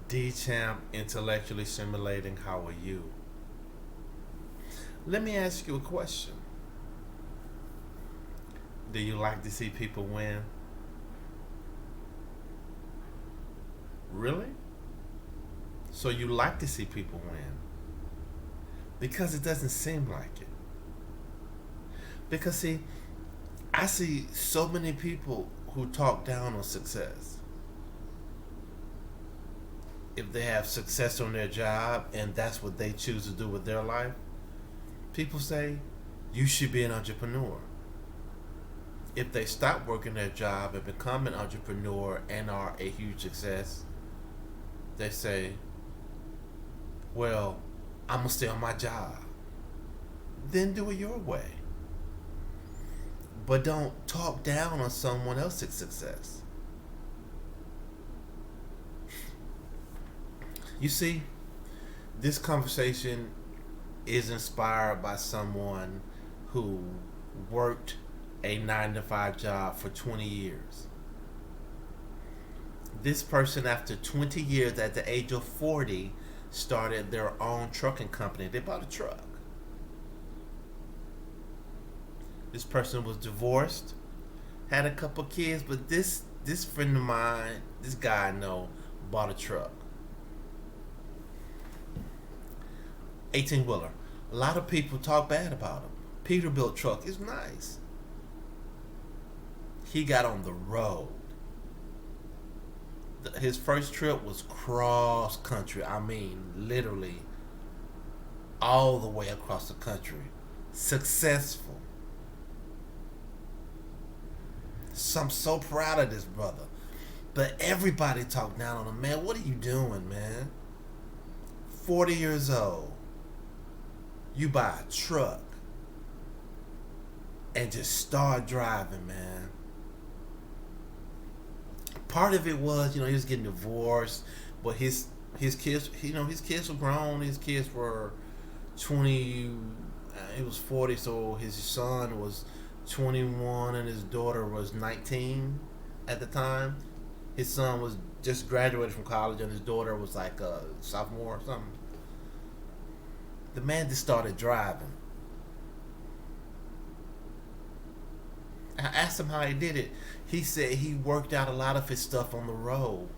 D-Champ, intellectually simulating. How are you? Let me ask you a question. Do you like to see people win? Really? So you like to see people win? Because it doesn't seem like it. Because see, I see so many people who talk down on success. If they have success on their job and that's what they choose to do with their life, people say you should be an entrepreneur. If they stop working their job and become an entrepreneur and are a huge success, they say, well, I'm going to stay on my job. Then do it your way. But don't talk down on someone else's success. You see, this conversation is inspired by someone who worked a 9 to 5 job for 20 years. This person, after 20 years, at the age of 40, started their own trucking company. They bought a truck. This person was divorced, had a couple kids, but this friend of mine, this guy I know, bought a truck. 18-wheeler. A lot of people talk bad about him. Peterbilt truck is nice. He got on the road. His first trip was cross country. I mean, literally all the way across the country. Successful. So I'm so proud of this brother. But everybody talked down on him. Man, what are you doing, man? 40 years old. You buy a truck and just start driving, man. Part of it was, he was getting divorced, but his kids, his kids were grown. His kids were 20. He was 40, so his son was 21 and his daughter was 19 at the time. His son was just graduated from college and his daughter was like a sophomore or something. The man just started driving. I asked him how he did it. He said he worked out a lot of his stuff on the road.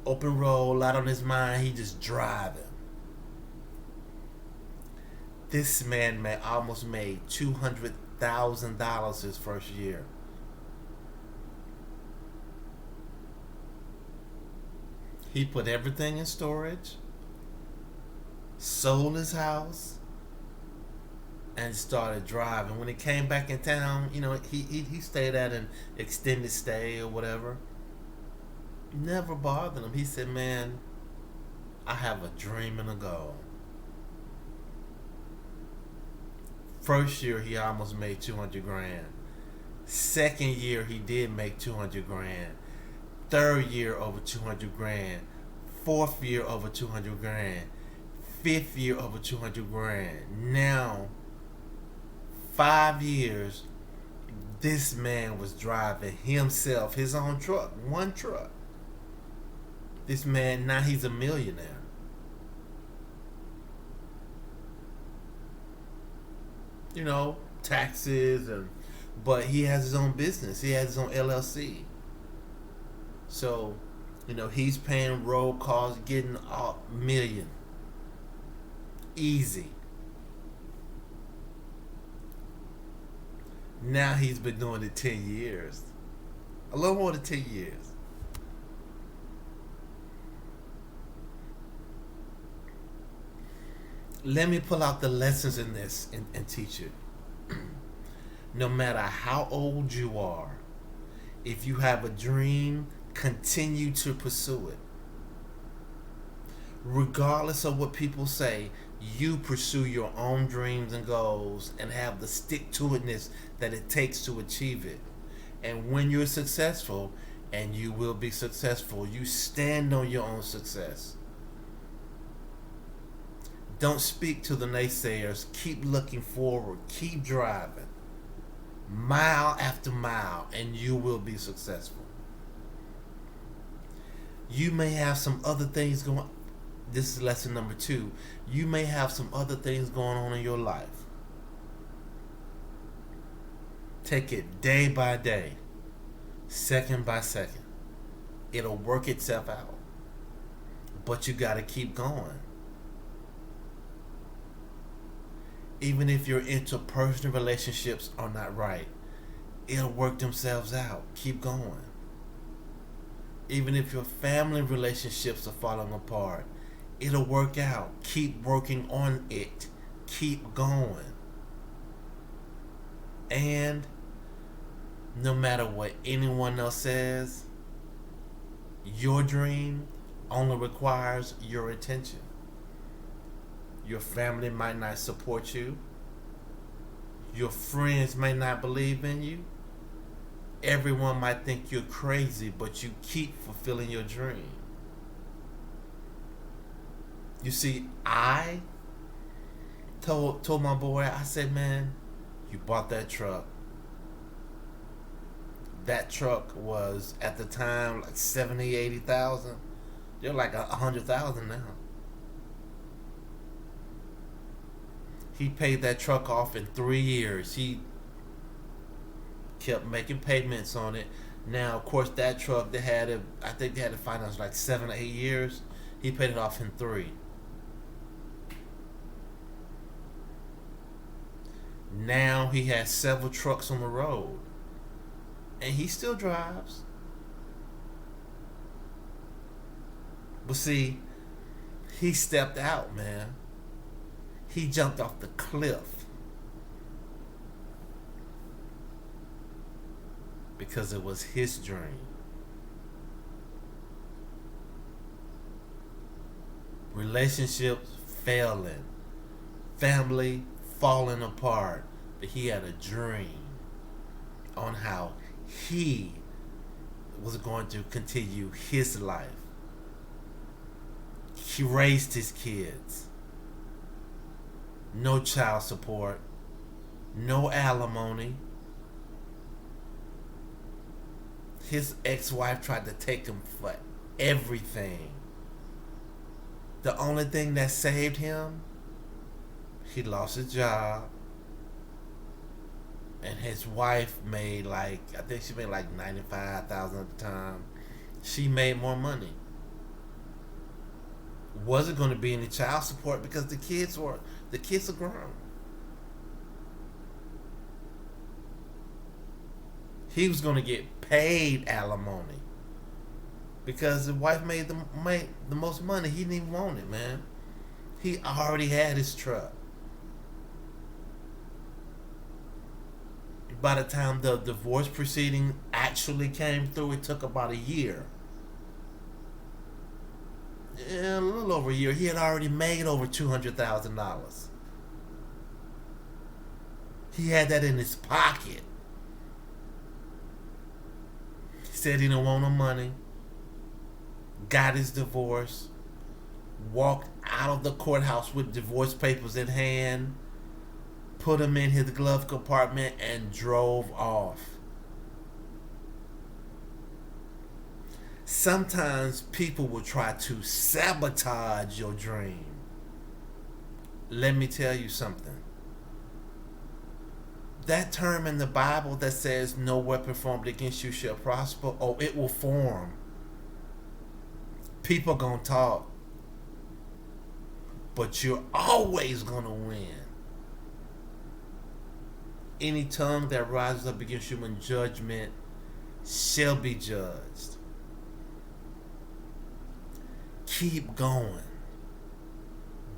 Open road, a lot on his mind, he just driving. This man almost made $200,000 his first year. He put everything in storage, sold his house, and started driving. When he came back in town, he stayed at an extended stay or whatever. Never bothered him. He said, man, I have a dream and a goal. First year, he almost made 200 grand. Second year, he did make 200 grand. Third year, over 200 grand. Fourth year, over 200 grand. Fifth year, over 200 grand. Now, 5 years, this man was driving himself, his own truck, one truck. This man, now he's a millionaire. Taxes, but he has his own business. He has his own LLC. So, he's paying road costs, getting a million. Easy. Now he's been doing it 10 years. A little more than 10 years. Let me pull out the lessons in this and teach you. No matter how old you are, if you have a dream, continue to pursue it. Regardless of what people say, you pursue your own dreams and goals and have the stick-to-itness that it takes to achieve it. And when you're successful, and you will be successful, you stand on your own success. Don't speak to the naysayers. Keep looking forward. Keep driving. Mile after mile, and you will be successful. You may have some other things going. This is lesson number 2. You may have some other things going on in your life. Take it day by day, second by second. It'll work itself out. But you got to keep going. Even if your interpersonal relationships are not right, it'll work themselves out. Keep going. Even if your family relationships are falling apart, it'll work out. Keep working on it. Keep going. And no matter what anyone else says, your dream only requires your attention. Your family might not support you. Your friends may not believe in you. Everyone might think you're crazy, but you keep fulfilling your dream. You see, I told my boy, I said, man, you bought that truck. That truck was at the time like 70, 80,000. They're like 100,000 now. He paid that truck off in 3 years. He kept making payments on it. Now, of course, that truck I think they had to finance like 7 or 8 years. He paid it off in 3. Now he has several trucks on the road, and he still drives. But see, he stepped out, man. He jumped off the cliff because it was his dream. Relationships failing, family falling apart, but he had a dream on how he was going to continue his life. He raised his kids. No child support, no alimony. His ex-wife tried to take him for everything. The only thing that saved him, he lost his job. And his wife made I think she made like $95,000 at the time. She made more money. Wasn't going to be any child support because the kids are grown. He was going to get paid alimony because the wife made the most money. He didn't even want it, man. He already had his truck. By the time the divorce proceeding actually came through, it took about a year. A little over a year. He had already made over $200,000. He had that in his pocket. He said he didn't want no money. Got his divorce. Walked out of the courthouse with divorce papers in hand. Put them in his glove compartment and drove off. Sometimes people will try to sabotage your dream. Let me tell you something. That term in the Bible that says no weapon formed against you shall prosper, it will form. People gonna talk, but you're always gonna win. Any tongue that rises up against human judgment shall be judged. Keep going.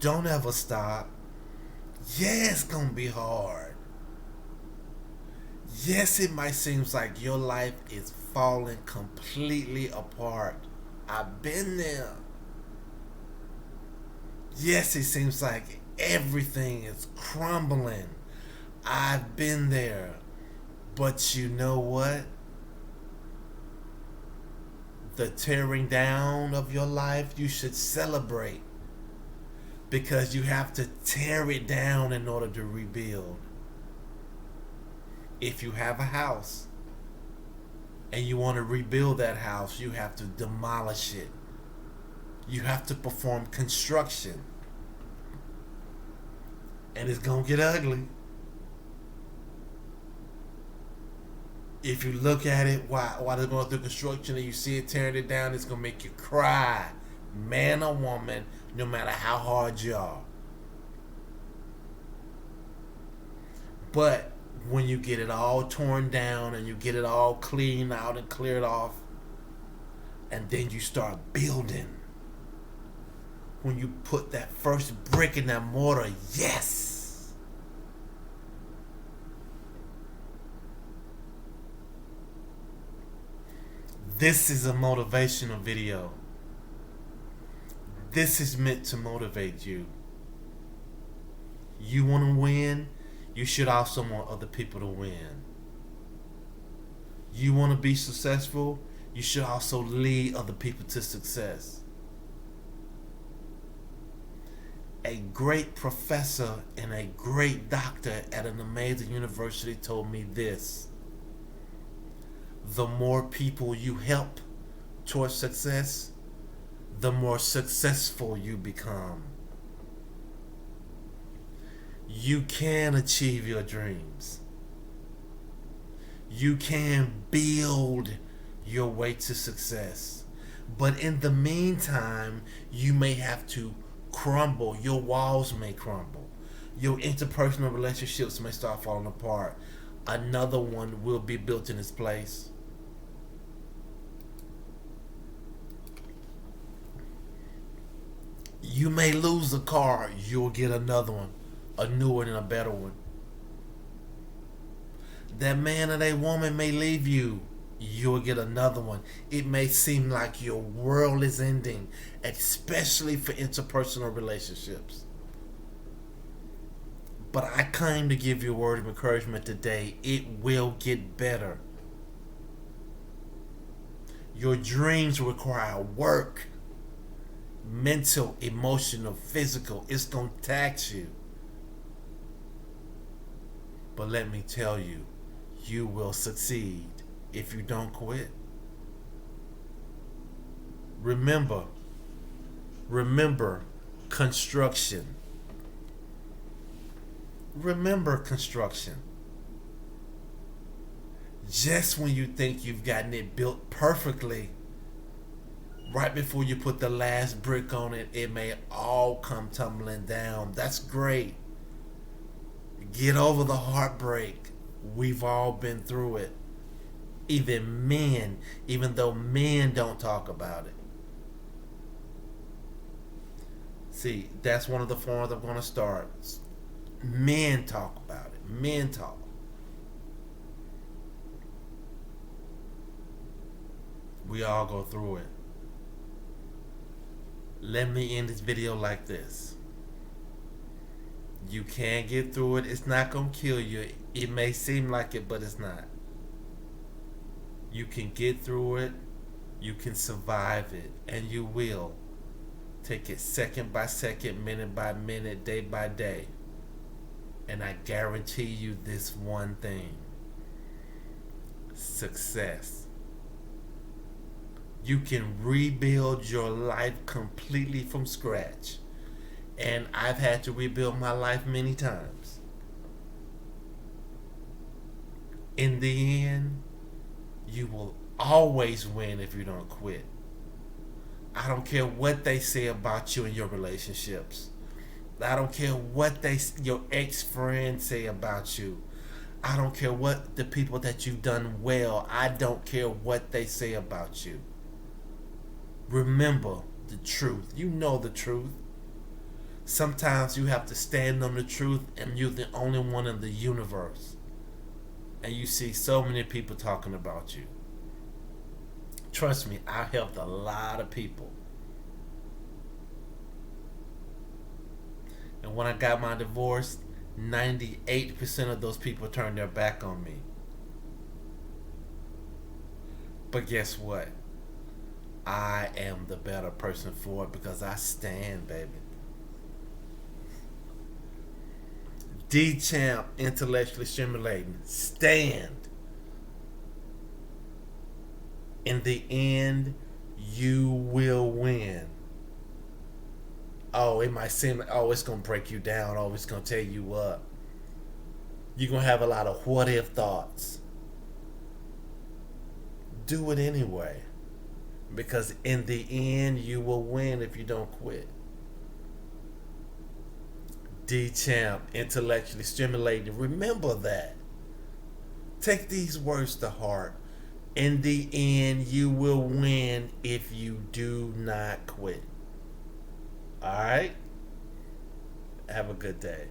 Don't ever stop. Yeah, it's gonna be hard. Yes, it might seem like your life is falling completely apart. I've been there. Yes, it seems like everything is crumbling. I've been there. But you know what? The tearing down of your life, you should celebrate. Because you have to tear it down in order to rebuild. If you have a house and you want to rebuild that house, you have to demolish it You have to perform construction. And it's going to get ugly. If you look at it while they're going through construction and you see it tearing it down, it's going to make you cry. Man or woman, no matter how hard you are. But when you get it all torn down and you get it all cleaned out and cleared off, and then you start building, when you put that first brick in that mortar, yes. This is a motivational video. This is meant to motivate you. You want to win? You should also want other people to win. You want to be successful? You should also lead other people to success. A great professor and a great doctor at an amazing university told me this: the more people you help towards success, the more successful you become. You can achieve your dreams. You can build your way to success. But in the meantime, you may have to crumble. Your walls may crumble. Your interpersonal relationships may start falling apart. Another one will be built in its place. You may lose a car, you'll get another one, a new one and a better one. That man or that woman may leave you, you'll get another one. It may seem like your world is ending, especially for interpersonal relationships. But I came to give you a word of encouragement today. It will get better. Your dreams require work. Mental, emotional, physical. It's going to tax you. But let me tell you, you will succeed if you don't quit. Remember construction. Remember construction. Just when you think you've gotten it built perfectly, right before you put the last brick on it, it may all come tumbling down. That's great. Get over the heartbreak. We've all been through it. Even though men don't talk about it. See, that's one of the forms I'm going to start. Men talk about it. Men talk. We all go through it. Let me end this video like this. You can get through it. It's not going to kill you. It may seem like it, but it's not. You can get through it. You can survive it. And you will. Take it second by second, minute by minute, day by day. And I guarantee you this one thing. Success. You can rebuild your life completely from scratch. And I've had to rebuild my life many times. In the end, you will always win if you don't quit. I don't care what they say about you in your relationships. I don't care what your ex-friends say about you. I don't care what the people that you've done well. I don't care what they say about you. Remember the truth. You know the truth. Sometimes you have to stand on the truth, and you're the only one in the universe. And you see so many people talking about you. Trust me, I've helped a lot of people. And when I got my divorce, 98% of those people turned their back on me. But guess what? I am the better person for it because I stand, baby. D-Champ, intellectually stimulating. Stand. In the end, you will win. Oh, it might seem like, oh, it's going to break you down. Oh, it's going to tear you up. You're going to have a lot of what if thoughts. Do it anyway. Because in the end, you will win if you don't quit. D Champ, intellectually stimulating. Remember that. Take these words to heart. In the end, you will win if you do not quit. All right? Have a good day.